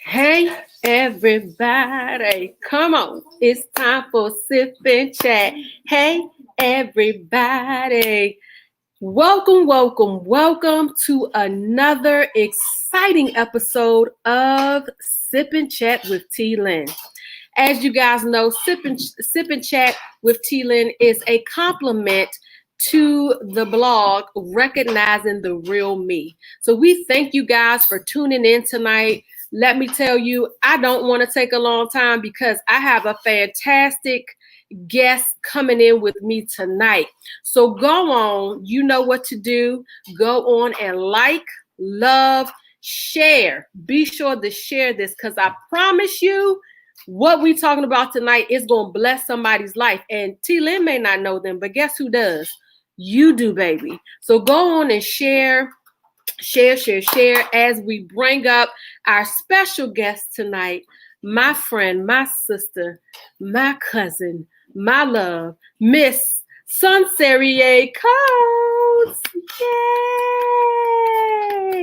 Hey everybody, come on. It's time for Sip and Chat. Hey everybody. Welcome to another exciting episode of Sip and Chat with T. Lynn. As you guys know, Sip and Chat with T. Lynn is a compliment to the blog Recognizing the Real Me. So we thank you guys for tuning in tonight. Let me tell you, I don't want to take a long time because I have a fantastic guest coming in with me tonight. So go on, you know what to do. Go on and like, love, share. Be sure to share this because I promise you what we talking about tonight is going to bless somebody's life. And T. Lynn may not know them, but guess who does? You do, baby. So go on and share as we bring up our special guest tonight, my friend, my sister, my cousin, my love, Miss Sonserria Coates.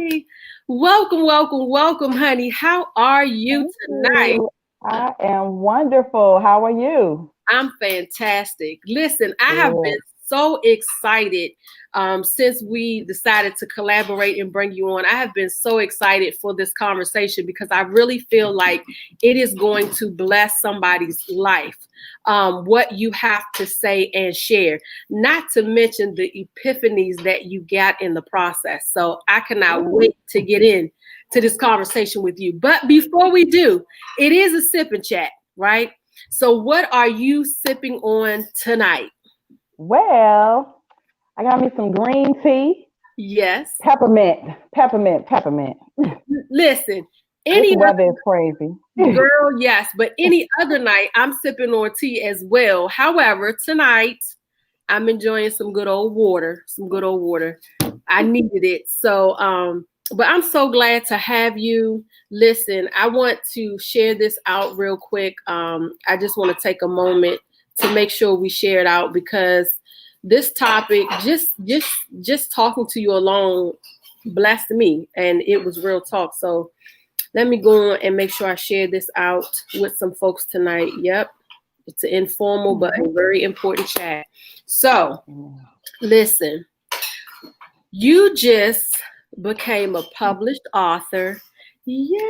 Yay! Welcome, honey. How are you tonight? I am wonderful. How are you? I'm fantastic. Listen, I have been so excited since we decided to collaborate and bring you on. I have been so excited for this conversation because I really feel like it is going to bless somebody's life. What you have to say and share, not to mention the epiphanies that you got in the process. So I cannot wait to get in to this conversation with you. But before we do, it is a sip and chat, right? So what are you sipping on tonight? Well, I got me some green tea. Yes. Peppermint. Listen, this weather is crazy. Girl, yes. But any other night, I'm sipping on tea as well. However, tonight, I'm enjoying some good old water. I needed it. So, but I'm so glad to have you. Listen, I want to share this out real quick. I just want to take a moment to make sure we share it out because this topic, just talking to you alone, blessed me, and it was real talk. So let me go on and make sure I share this out with some folks tonight. Yep, it's an informal but a very important chat. So listen, you just became a published author. Yay!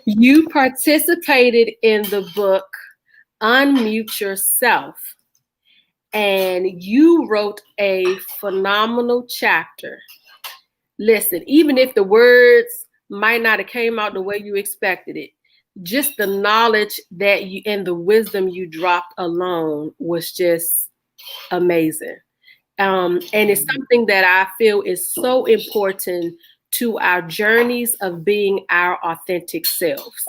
You participated in the book Unmute Yourself, and you wrote a phenomenal chapter. Listen, even if the words might not have came out the way you expected it, just the knowledge that you and the wisdom you dropped alone was just amazing. And it's something that I feel is so important to our journeys of being our authentic selves.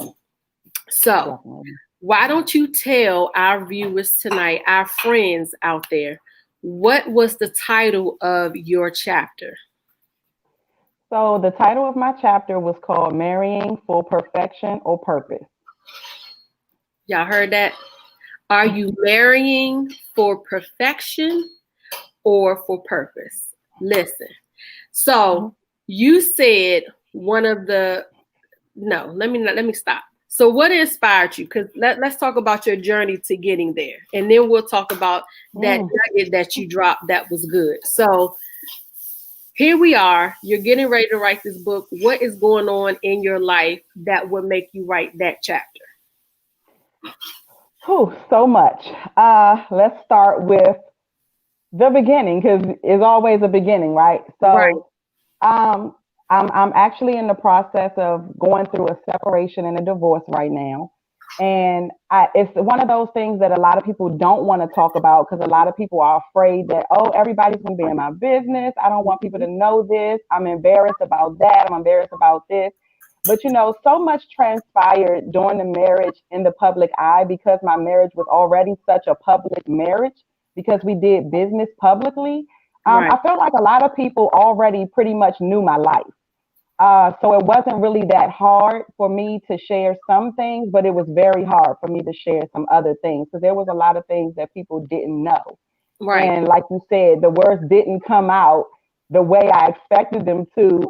So why don't you tell our viewers tonight, our friends out there, what was the title of your chapter? So the title of my chapter was called Marrying for Perfection or Purpose. Y'all heard that? Are you marrying for perfection or for purpose? Listen. So you said let me stop. So what inspired you? Because let's talk about your journey to getting there. And then we'll talk about that nugget that you dropped that was good. So here we are. You're getting ready to write this book. What is going on in your life that would make you write that chapter? So much. Let's start with the beginning because it's always a beginning, right? So right. I'm actually in the process of going through a separation and a divorce right now. And it's one of those things that a lot of people don't want to talk about because a lot of people are afraid that, everybody's going to be in my business. I don't want people to know this. I'm embarrassed about that. I'm embarrassed about this. But, so much transpired during the marriage in the public eye because my marriage was already such a public marriage because we did business publicly. Right. I felt like a lot of people already pretty much knew my life. So it wasn't really that hard for me to share some things, but it was very hard for me to share some other things because there was a lot of things that people didn't know. Right. And like you said, the words didn't come out the way I expected them to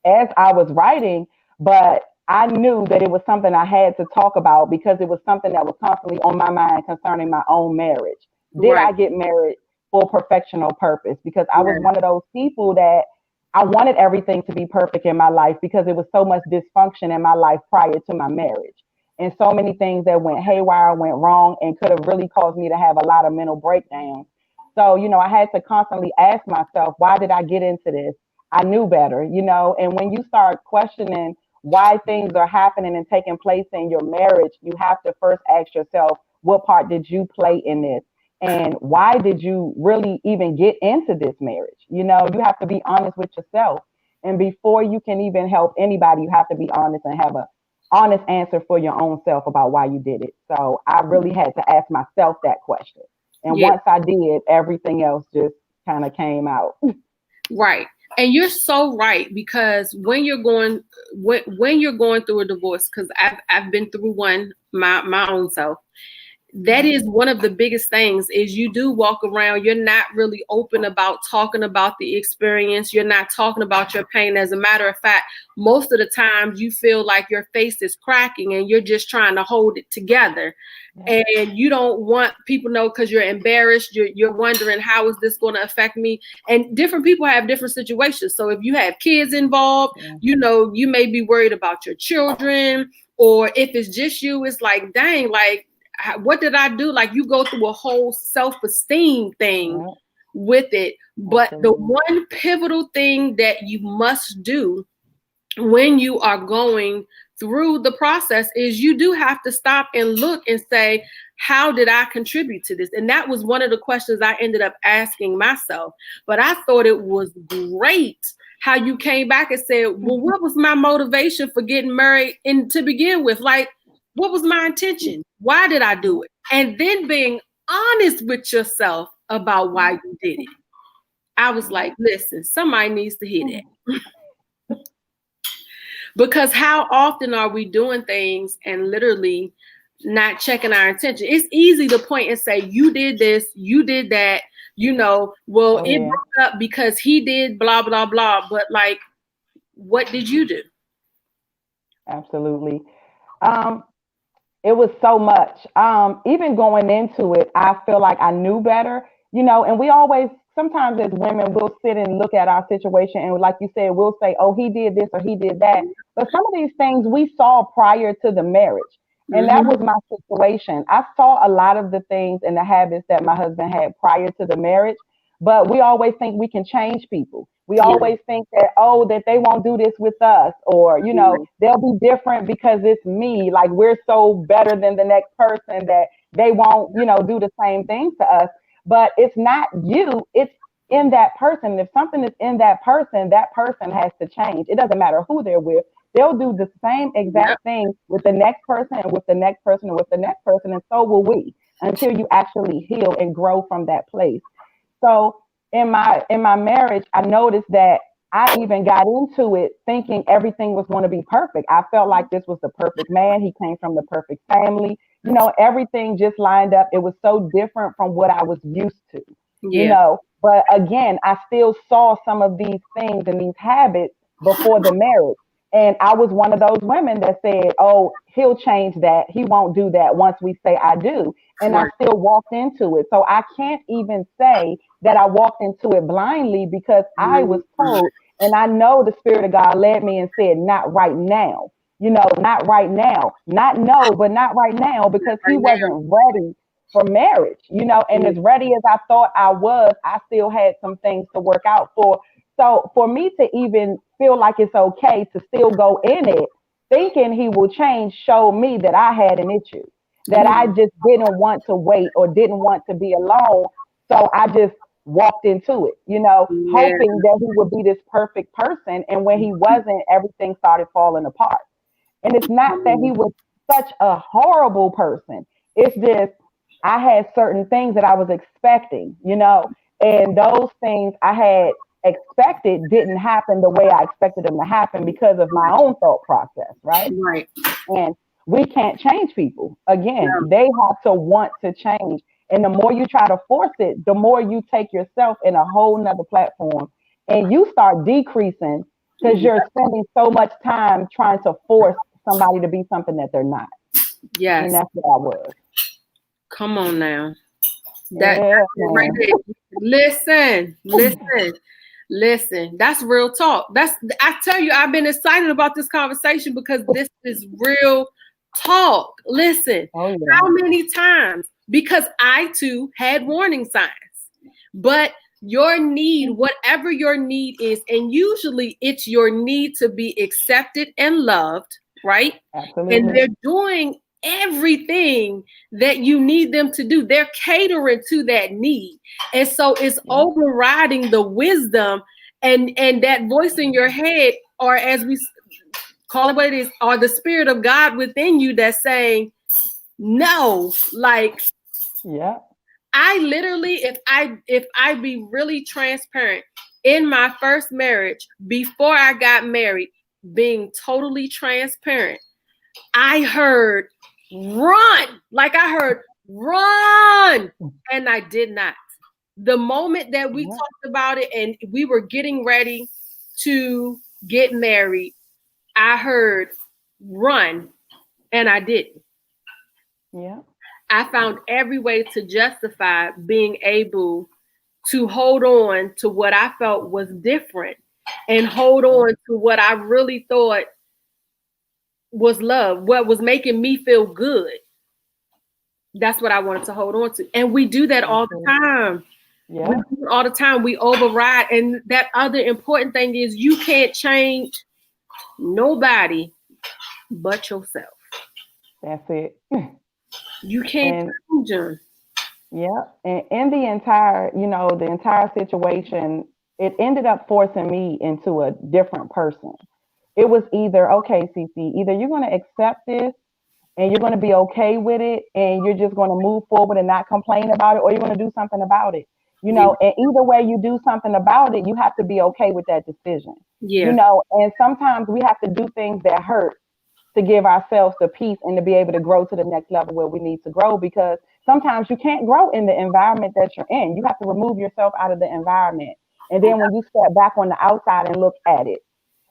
as I was writing, but I knew that it was something I had to talk about because it was something that was constantly on my mind concerning my own marriage. Did Right. I get married for perfectional purpose? Because I was Right. one of those people that I wanted everything to be perfect in my life because it was so much dysfunction in my life prior to my marriage. And so many things that went haywire, went wrong, and could have really caused me to have a lot of mental breakdowns. So, I had to constantly ask myself, why did I get into this? I knew better, and when you start questioning why things are happening and taking place in your marriage, you have to first ask yourself, what part did you play in this? And why did you really even get into this marriage? You have to be honest with yourself. And before you can even help anybody, you have to be honest and have a honest answer for your own self about why you did it. So I really had to ask myself that question. And Yeah. once I did, everything else just kind of came out. Right. And you're so right, because when you're going through a divorce, because I've been through one my own self, that is one of the biggest things is you do walk around, you're not really open about talking about the experience. You're not talking about your pain. As a matter of fact, most of the times you feel like your face is cracking and you're just trying to hold it together. And you don't want people to know because you're embarrassed. You're wondering, how is this going to affect me? And different people have different situations. So if you have kids involved, you may be worried about your children, or if it's just you, it's like, dang, like, what did I do? Like, you go through a whole self-esteem thing with it. But the one pivotal thing that you must do when you are going through the process is you do have to stop and look and say, how did I contribute to this? And that was one of the questions I ended up asking myself. But I thought it was great how you came back and said, well, what was my motivation for getting married to begin with? Like, what was my intention? Why did I do it? And then being honest with yourself about why you did it. I was like, listen, somebody needs to hear that. Because how often are we doing things and literally not checking our intention? It's easy to point and say, you did this, you did that, it broke up because he did blah, blah, blah. But like, what did you do? Absolutely. It was so much. Even going into it, I feel like I knew better, and we always, sometimes as women, we'll sit and look at our situation. And like you said, we'll say, oh, he did this or he did that. But some of these things we saw prior to the marriage. And that was my situation. I saw a lot of the things and the habits that my husband had prior to the marriage. But we always think we can change people. We always think that, that they won't do this with us, or, they'll be different because it's me. Like, we're so better than the next person that they won't, do the same things to us. But it's not you, it's in that person. If something is in that person has to change. It doesn't matter who they're with. They'll do the same exact thing with the next person and with the next person and with the next person. And so will we, until you actually heal and grow from that place. So in my marriage, I noticed that I even got into it thinking everything was going to be perfect. I felt like this was the perfect man. He came from the perfect family. Everything just lined up. It was so different from what I was used to, But again, I still saw some of these things and these habits before the marriage. And I was one of those women that said, oh, he'll change that. He won't do that once we say I do. And I still walked into it. So I can't even say that I walked into it blindly, because I was told, and I know the Spirit of God led me and said, not right now, not right now, not no, but not right now, because he wasn't ready for marriage, and as ready as I thought I was, I still had some things to work out for. So for me to even feel like it's okay to still go in it, thinking he will change, showed me that I had an issue, that I just didn't want to wait or didn't want to be alone. So I just walked into it, hoping that he would be this perfect person. And when he wasn't, everything started falling apart. And it's not that he was such a horrible person. It's just I had certain things that I was expecting, and those things I had expected didn't happen the way I expected them to happen because of my own thought process, right? Right. And we can't change people. Again, they have to want to change. And the more you try to force it, the more you take yourself in a whole nother platform, and you start decreasing because you're spending so much time trying to force somebody to be something that they're not. Yes. And that's what I was. Come on now. Yeah, Right there. Listen. That's real talk. I tell you, I've been excited about this conversation because this is real talk. Listen, how many times? Because I too had warning signs. But your need, whatever your need is, and usually it's your need to be accepted and loved, right? Absolutely. And they're doing everything that you need them to do. They're catering to that need. And so it's overriding the wisdom and that voice in your head, or as we call it what it is, or the spirit of God within you that's saying, no, like, yeah. I literally, if I be really transparent, in my first marriage, before I got married, being totally transparent, I heard run, like I heard run, and I did not. The moment that we talked about it and we were getting ready to get married, I heard run, and I didn't. Yeah. I found every way to justify being able to hold on to what I felt was different and hold on to what I really thought was love, what was making me feel good. That's what I wanted to hold on to. And we do that all the time. Yeah. We do it all the time. We override. And that other important thing is you can't change nobody but yourself. That's it. You can't change them. Yeah. And in the entire situation, it ended up forcing me into a different person. It was either, okay, Cece, either you're going to accept this and you're going to be okay with it and you're just going to move forward and not complain about it, or you're going to do something about it. And either way you do something about it, you have to be okay with that decision. And sometimes we have to do things that hurt to give ourselves the peace and to be able to grow to the next level where we need to grow, because sometimes you can't grow in the environment that you're in. You have to remove yourself out of the environment. And then when you step back on the outside and look at it,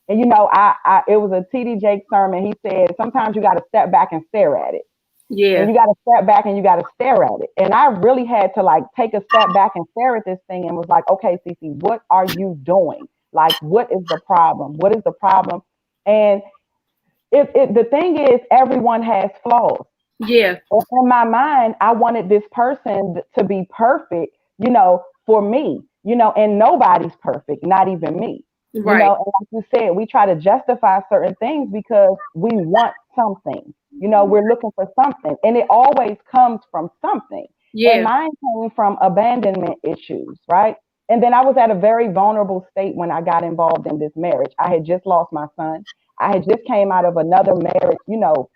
and it was a T.D. Jakes sermon. He said, sometimes you got to step back and stare at it. Yeah. And you got to step back and you got to stare at it. And I really had to take a step back and stare at this thing and was like, okay, Cece, what are you doing? Like, what is the problem? What is the problem? And the thing is, everyone has flaws. Yeah. And in my mind, I wanted this person to be perfect, for me, and nobody's perfect, not even me. Right. And like you said, we try to justify certain things because we want something. We're looking for something, and it always comes from something. Yeah. And mine came from abandonment issues, right? And then I was at a very vulnerable state when I got involved in this marriage. I had just lost my son. I had just came out of another marriage,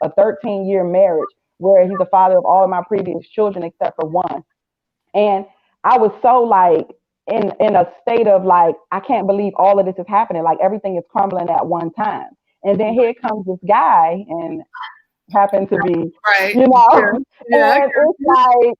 a 13-year marriage where he's the father of all of my previous children except for one. And I was so in a state of I can't believe all of this is happening. Like everything is crumbling at one time. And then here comes this guy and happened to be, right. And it's like,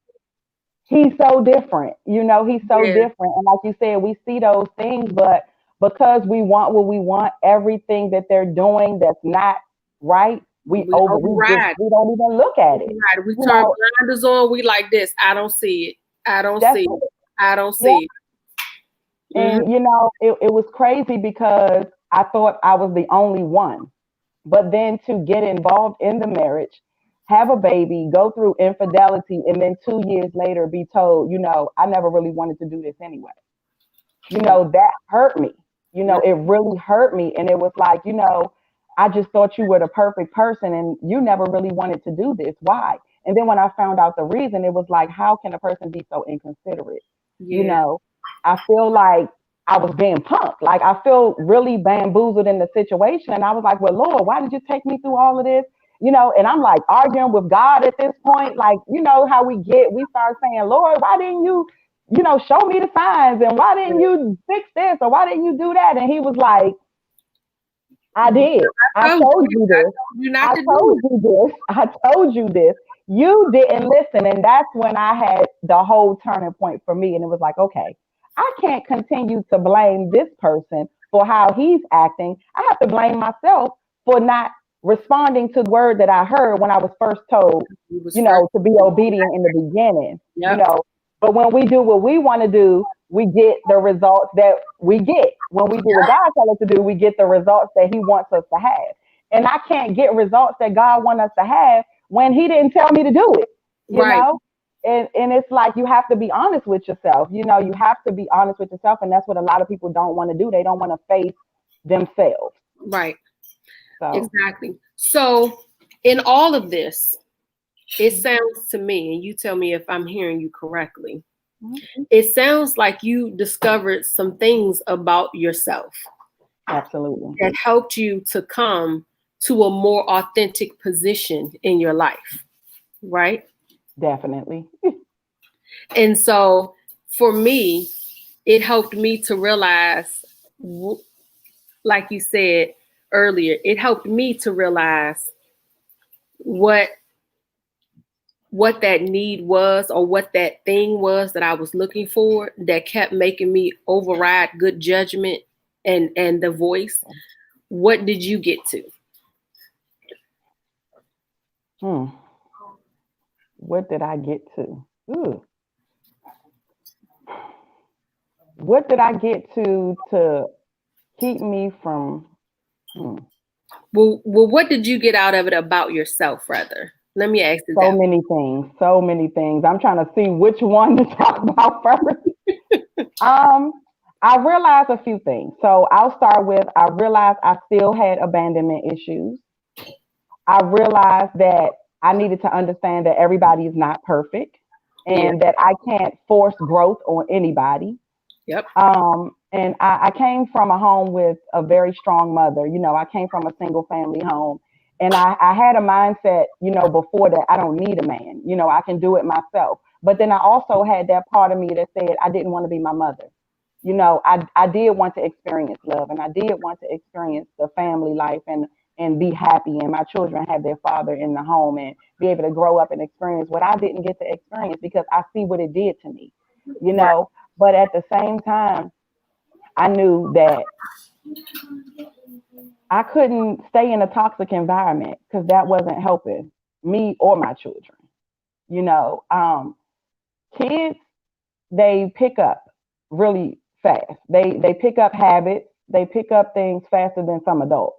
he's so different, he's so different. And like you said, we see those things, but because we want what we want, everything that they're doing that's not right, we override. We don't even look at it. Right. We turn blinders on. We like this. I don't see it. I don't see it. I don't see it. And it was crazy because I thought I was the only one. But then to get involved in the marriage, have a baby, go through infidelity, and then 2 years later be told, I never really wanted to do this anyway. That hurt me. It really hurt me. And it was like, I just thought you were the perfect person and you never really wanted to do this. Why? And then when I found out the reason, it was like, how can a person be so inconsiderate? I feel like I was being punked. Like I feel really bamboozled in the situation. And I was like, well, Lord, why did you take me through all of this? And I'm like arguing with God at this point. Like, how we start saying, Lord, why didn't you, show me the signs? And why didn't you fix this? Or why didn't you do that? And he was like, I did. I told you this. I told you this. You didn't listen. And that's when I had the whole turning point for me. And it was like, okay, I can't continue to blame this person for how he's acting. I have to blame myself for not responding to the word that I heard when I was first told, It was you first. know, to be obedient in the beginning, you Yep. know. But when we do what we want to do, we get the results that we get. When we do what God tells us to do, we get the results that He wants us to have. And I can't get results that God wants us to have when He didn't tell me to do it, you Right. know? And it's like you have to be honest with yourself. You know, you have to be honest with yourself. And that's what a lot of people don't want to do. They don't want to face themselves. Right. So, Exactly. So in all of this, it sounds to me, and you tell me if I'm hearing you correctly, it sounds like you discovered some things about yourself absolutely. that helped you to come to a more authentic position in your life, right? Definitely. And so for me, it helped me to realize, like you said earlier, it helped me to realize what that need was, or what that thing was that I was looking for that kept making me override good judgment and the voice. What did you get to? What did I get to? Ooh. What did I get to keep me from? Well, what did you get out of it about yourself, rather? Let me ask you So that. many things. So many things. I'm trying to see which one to talk about first. I realized a few things. So I'll start with, I realized I still had abandonment issues. I realized that I needed to understand that everybody is not perfect Yeah. and that I can't force growth on anybody. Yep. And I came from a home with a very strong mother. You know, I came from a single family home. And I had a mindset, you know, before that I don't need a man. You know, I can do it myself. But then I also had that part of me that said I didn't want to be my mother. You know, I did want to experience love, and I did want to experience the family life and be happy, and my children have their father in the home and be able to grow up and experience what I didn't get to experience because I see what it did to me, you Right. know. But at the same time, I knew that I couldn't stay in a toxic environment because that wasn't helping me or my children. You know, kids, they pick up really fast. They pick up habits. They pick up things faster than some adults.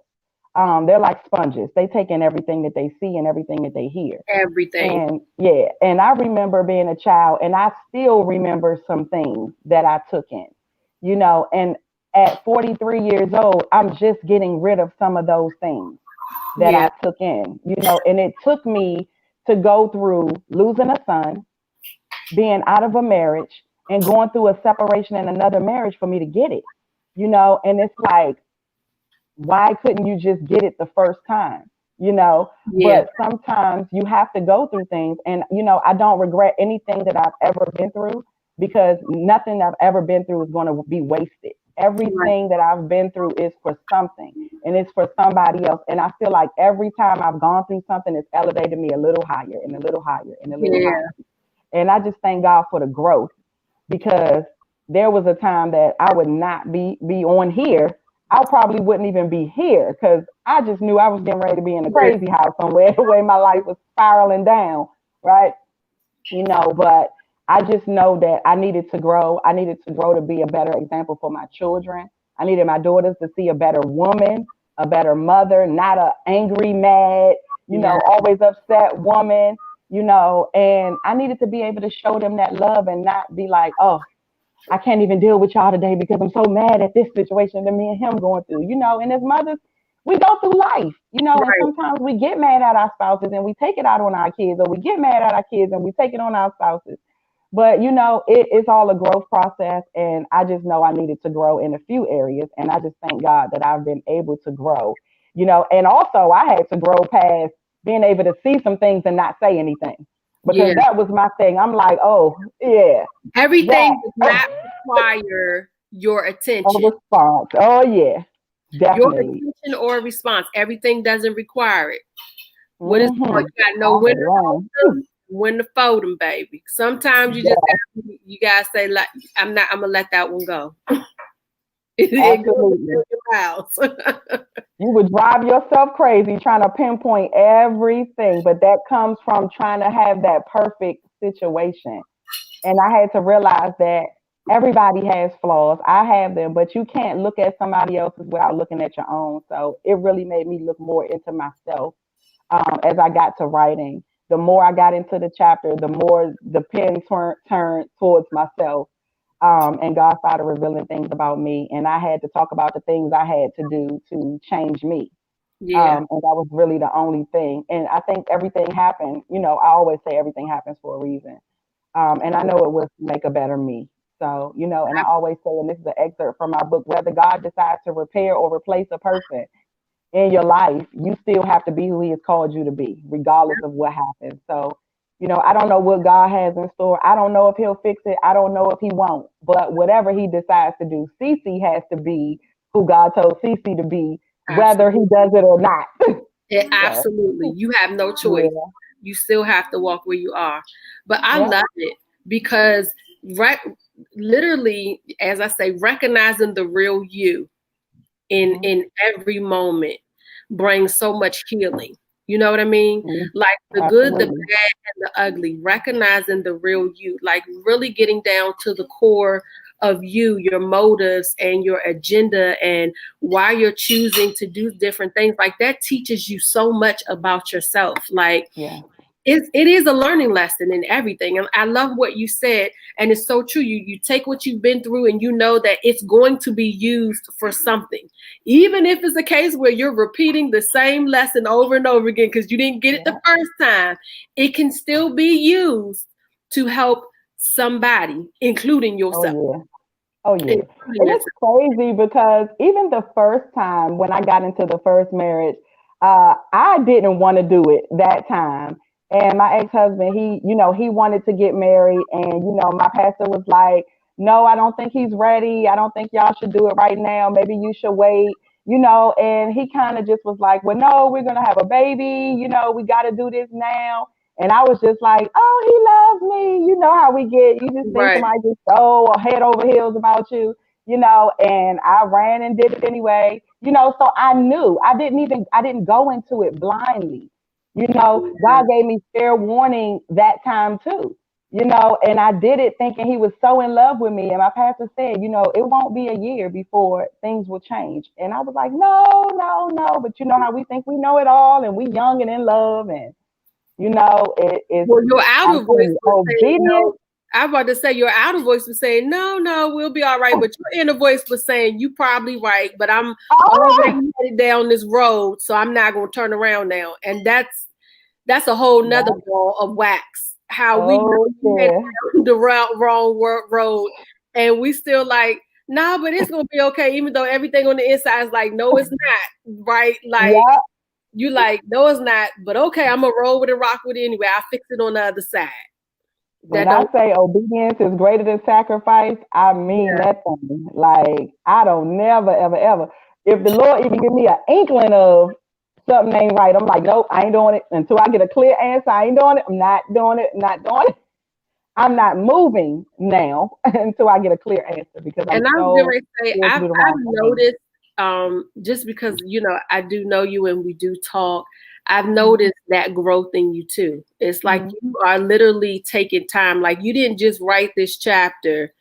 They're like sponges. They take in everything that they see and everything that they hear. Everything. And yeah, and I remember being a child, and I still remember some things that I took in, you know, and at 43 years old, I'm just getting rid of some of those things that Yeah. I took in, you know, and it took me to go through losing a son, being out of a marriage, and going through a separation in another marriage for me to get it, you know, and it's like, why couldn't you just get it the first time, you know? Yeah. But sometimes you have to go through things, and you know, I don't regret anything that I've ever been through because nothing I've ever been through is going to be wasted. Right. Everything that I've been through is for something, and it's for somebody else. And I feel like every time I've gone through something, it's elevated me a little higher and a little higher and a little Yeah. higher. And I just thank God for the growth because there was a time that I would not be on here. I probably wouldn't even be here because I just knew I was getting ready to be in a crazy house somewhere the way my life was spiraling down, right? You know, but I just know that I needed to grow. I needed to grow to be a better example for my children. I needed my daughters to see a better woman, a better mother, not a angry, mad, you Yeah. know, always upset woman, you know, and I needed to be able to show them that love and not be like, oh, I can't even deal with y'all today because I'm so mad at this situation that me and him going through, you know. And as mothers, we go through life, you know, and Right. sometimes we get mad at our spouses and we take it out on our kids, or we get mad at our kids and we take it on our spouses. But you know, it's all a growth process, and I just know I needed to grow in a few areas, and I just thank God that I've been able to grow, you know. And also, I had to grow past being able to see some things and not say anything because Yeah. that was my thing. I'm like, oh yeah, that Everything does not require your a attention. response. Oh yeah, Your definitely attention or response. Everything doesn't require it. What is, you gotta know All when day to hold long. them, when to fold them, baby. Sometimes you just gotta say, like, I'm gonna let that one go. It goes a Absolutely. million miles. You would drive yourself crazy trying to pinpoint everything, but that comes from trying to have that perfect situation. And I had to realize that everybody has flaws. I have them, but you can't look at somebody else's without looking at your own. So it really made me look more into myself as I got to writing. The more I got into the chapter, the more the pen turned towards myself. And God started revealing things about me. And I had to talk about the things I had to do to change me. Yeah, And that was really the only thing. And I think everything happened, I always say everything happens for a reason. And I know it was to make a better me. So, and I always say, and this is an excerpt from my book, whether God decides to repair or replace a person in your life, you still have to be who he has called you to be, regardless of what happens. So, I don't know what God has in store. I don't know if he'll fix it. I don't know if he won't. But whatever he decides to do, Cece has to be who God told Cece to be, whether he does it or not. yeah, So, absolutely. You have no choice. yeah. You still have to walk where you are. But I Yeah. love it because literally, as I say, recognizing the real you in every moment brings so much healing. You know what I mean? Mhm. Like the good, the bad, Absolutely. and the ugly, recognizing the real you, like really getting down to the core of you, your motives and your agenda and why you're choosing to do different things. Like that teaches you so much about yourself. Like Yeah. it is a learning lesson in everything. And I love what you said. And it's so true. You take what you've been through and you know that it's going to be used for something. Even if it's a case where you're repeating the same lesson over and over again because you didn't get it the first time, it can still be used to help somebody, including Oh, yourself. yeah. Oh, yeah. Including And it's yourself. crazy because even the first time when I got into the first marriage, I didn't want to do it that time. And my ex-husband, he wanted to get married. And, my pastor was like, no, I don't think he's ready. I don't think y'all should do it right now. Maybe you should wait, and he kind of just was like, well, no, we're going to have a baby. We got to do this now. And I was just like, oh, he loves me. You know how we get. You just think Right. somebody just so head over heels about you, and I ran and did it anyway. So I knew I didn't go into it blindly. God gave me fair warning that time too. And I did it thinking he was so in love with me. And my pastor said, it won't be a year before things will change. And I was like, no, no, no. But you know how we think we know it all and we young and in love and it's, Well, your I'm outer voice telling you, was saying obedience. no. I'm about to say your outer voice was saying no, no, we'll be all right. But your inner voice was saying you probably right, but I'm Oh, already headed down this road, so I'm not going to turn around now. And that's a whole nother yeah. ball of wax. How we know Oh, we headed yeah. down the wrong road, and we still like, nah, but it's gonna be okay. Even though everything on the inside is like, no, it's not. Right? Like Yeah. you like, no, it's not. But okay, I'm gonna roll with it, rock with it anyway. I'll fix it on the other side. When That I don't. say obedience is greater than sacrifice, I mean Yeah. that thing. Like, I don't never, ever, ever. If the Lord even give me an inkling of something ain't right, I'm like, nope, I ain't doing it until I get a clear answer. I ain't doing it. I'm not doing it. Not doing it. I'm not moving now until I get a clear answer because I'm And I was so going to say, scared to I've do the wrong thing. noticed, just because I do know you and we do talk, I've noticed that growth in you too. It's like Mhm. you are literally taking time. Like you didn't just write this chapter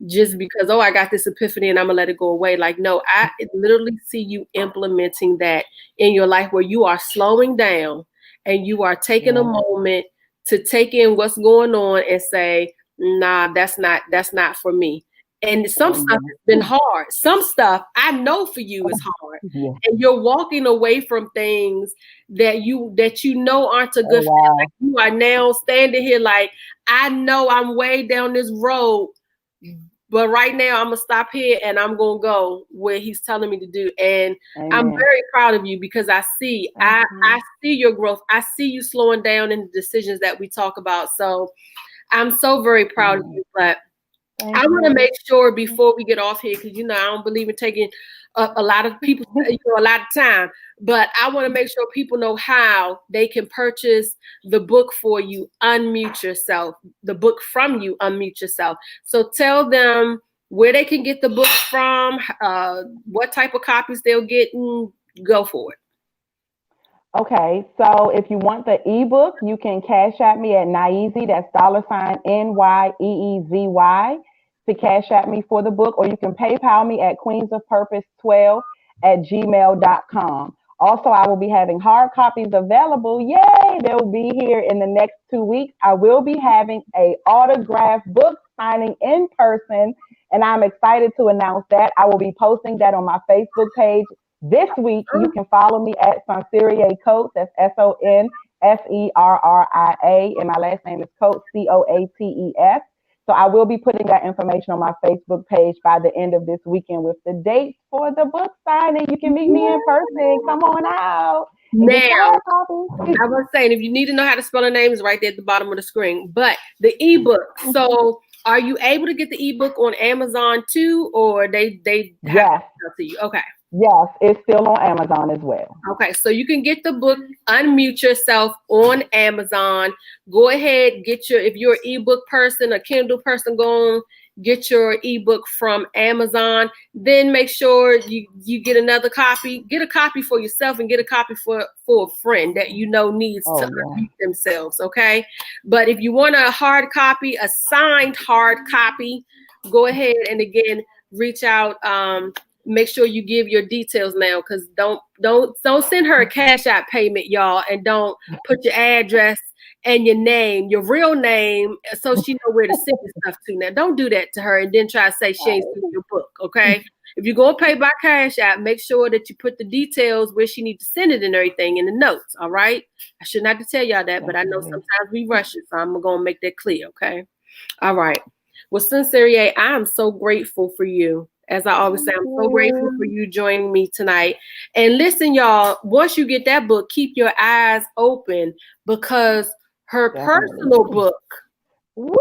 just because, oh, I got this epiphany and I'm gonna let it go away. Like, no, I literally see you implementing that in your life where you are slowing down and you are taking a Yeah. moment to take in what's going on and say, nah, that's not for me. And some Oh, stuff yeah. has been hard. Some stuff I know for you is hard. Yeah. And you're walking away from things that you know aren't a Oh, good fit. Like wow. you are now standing here like, I know I'm way down this road, but right now I'm gonna stop here and I'm gonna go where he's telling me to do. And I'm Amen. very proud of you because I see Thank I you. see your growth. I see you slowing down in the decisions that we talk about. So I'm so very proud of Amen. you. But I want to make sure before we get off here, because I don't believe in taking a lot of people, a lot of time. But I want to make sure people know how they can purchase the book for you. Unmute yourself. The book from you. Unmute yourself. So tell them where they can get the book from, what type of copies they'll get, and go for it. Okay, so if you want the ebook, you can cash at me at Nyeezy. That's $NYEEZY to cash at me for the book, or you can PayPal me at queensofpurpose12@gmail.com. Also, I will be having hard copies available. Yay! They will be here in the next 2 weeks. I will be having a autographed book signing in person, and I'm excited to announce that. I will be posting that on my Facebook page this week. You can follow me at Sonserria Coates. That's SONSERRIA, and my last name is Coates, COATES. So I will be putting that information on my Facebook page by the end of this weekend with the dates for the book signing. You can meet me in person. Come on out. Now, I was saying, if you need to know how to spell the name, it's right there at the bottom of the screen. But the ebook. So, are you able to get the ebook on Amazon too, or they have it to you? Okay. Yes, it's still on Amazon as well. Okay, so you can get the book, Unmute Yourself, on Amazon. Go ahead, if you're an ebook person, a Kindle person, go on, get your ebook from Amazon. Then make sure you get another copy. Get a copy for yourself and get a copy for a friend that needs to unmute themselves, okay? But if you want a hard copy, a signed hard copy, go ahead and again, reach out. Make sure you give your details now, because don't send her a cash out payment, y'all, and don't put your address and your name, your real name, so she know where to send your stuff to. Now, don't do that to her and then try to say she ain't seen your book, okay? If you're going to pay by cash out, make sure that you put the details where she needs to send it and everything in the notes, all right? I shouldn't have to tell y'all that, but I know sometimes we rush it, so I'm going to make that clear, okay? All right. Well, Sonserria, I am so grateful for you. As I always say, I'm so grateful for you joining me tonight. And listen, y'all, once you get that book, keep your eyes open, because her personal book. Woo!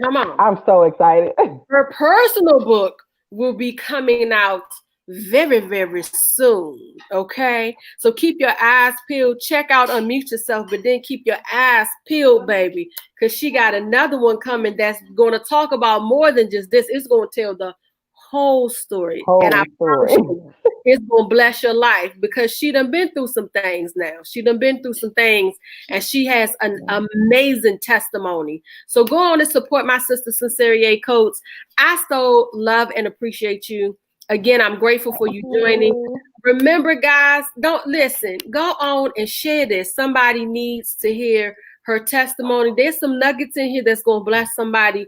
Come on. I'm so excited. Her personal book will be coming out very, very soon. Okay. So keep your eyes peeled. Check out Unmute Yourself, but then keep your eyes peeled, baby, because she got another one coming that's going to talk about more than just this. It's going to tell the whole story. And I promise you, it's going to bless your life, because she done been through some things now. She done been through some things, and she has an amazing testimony. So go on and support my sister, Sonserria Coates. I so love and appreciate you. Again, I'm grateful for you joining. Remember, guys, don't listen. Go on and share this. Somebody needs to hear her testimony. There's some nuggets in here that's going to bless somebody.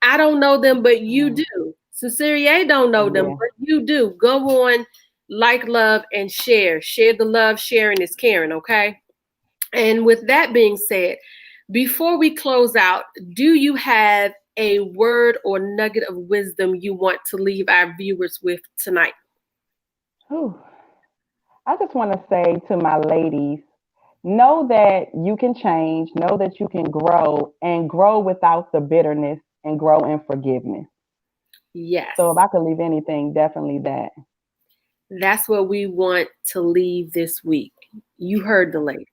I don't know them, but you do. Sonserria don't know them, but you do. Go on, like, love, and share. Share the love. Sharing is caring, okay? And with that being said, before we close out, do you have a word or nugget of wisdom you want to leave our viewers with tonight? I just want to say to my ladies, know that you can change, know that you can grow, and grow without the bitterness, and grow in forgiveness. Yes. So if I could leave anything, definitely that. That's what we want to leave this week. You heard the lady.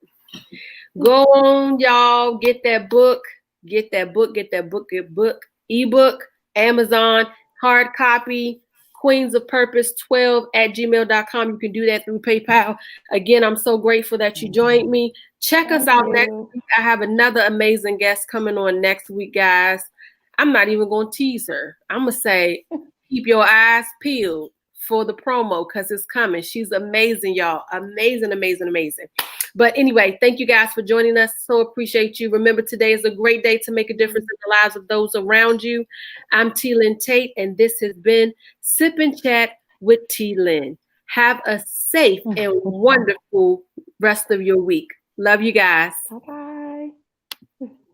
Go on, y'all. Get that book. Get that book. Get that book. Get book. Ebook. Amazon. Hard copy. queensofpurpose12@gmail.com. You can do that through PayPal. Again, I'm so grateful that you joined me. Check us out next week. I have another amazing guest coming on next week, guys. I'm not even going to tease her. I'm going to say, keep your eyes peeled for the promo, because it's coming. She's amazing, y'all. Amazing, amazing, amazing. But anyway, thank you guys for joining us. So appreciate you. Remember, today is a great day to make a difference in the lives of those around you. I'm Lynn Tate, and this has been Sip and Chat with Lynn. Have a safe and wonderful rest of your week. Love you guys. Bye-bye.